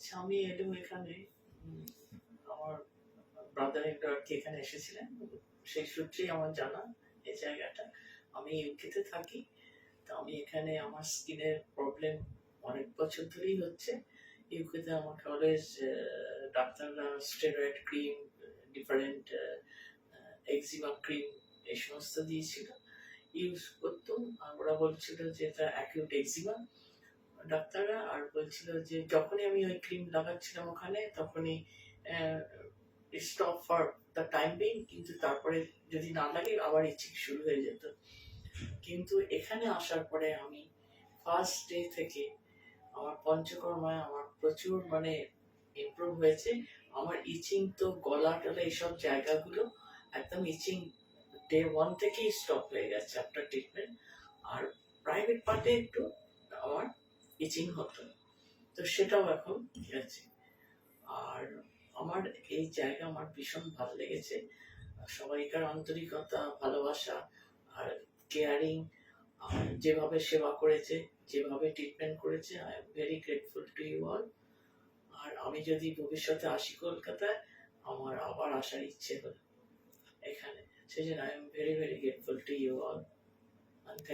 আচ্ছা, আমি এলাম এখানে। আমার ব্রাদার একটা আর কি এখানে এসেছিলেন, সেই সূত্রেই আমার জানা এই জায়গাটা। আমি ইউকেতে থাকি, তো আমি এখানে আমার স্কিনের প্রবলেম অনেক বছর ধরেই হচ্ছে। ইউকেতে আমাকে অলওয়েজ ডাক্তাররা স্টেরয়েড ক্রিম, ডিফারেন্ট এক্সিমা ক্রিম এই সমস্ত দিয়েছিল, ইউজ করতাম। আর ওরা বলছিল যে এটা অ্যাকিউট এক্সিমা ডাক্তাররা, আর বলছিল যে যখনই আমি ওই ক্রিম লাগাচ্ছিলাম ওখানে তখনই stop for the time being, কিন্তু তারপরে যদি না লাগে আবার ইচিং শুরু হয়ে যেত। কিন্তু এখানে আসার পরে আমি ফার্স্ট ডে থেকে আমার পঞ্চকর্মায় আমার প্রচুর মানে ইমপ্রুভ হয়েছে। আমার ইচিং তো গলা টলা এইসব জায়গাগুলো একদম ইচিং ডে ওয়ান থেকেই স্টপ হয়ে গেছে আফটার ট্রিটমেন্ট। আর প্রাইভেট পার্টে একটু আমার ইচিং হতো, তো সেটাও এখন গেছে। আর আমার এই জায়গা আমার ভীষণ ভালো লেগেছে। সবাইকার আন্তরিকতা, ভালোবাসা আর কেয়ারিং, যেভাবে সেবা করেছে, যেভাবে ট্রিটমেন্ট করেছে, I am very grateful to you all. আর আমি যদি ভবিষ্যতে আসি কলকাতায়, আমার আবার আসার ইচ্ছে হলো এখানে। সেই জন্য I am very very grateful to you all.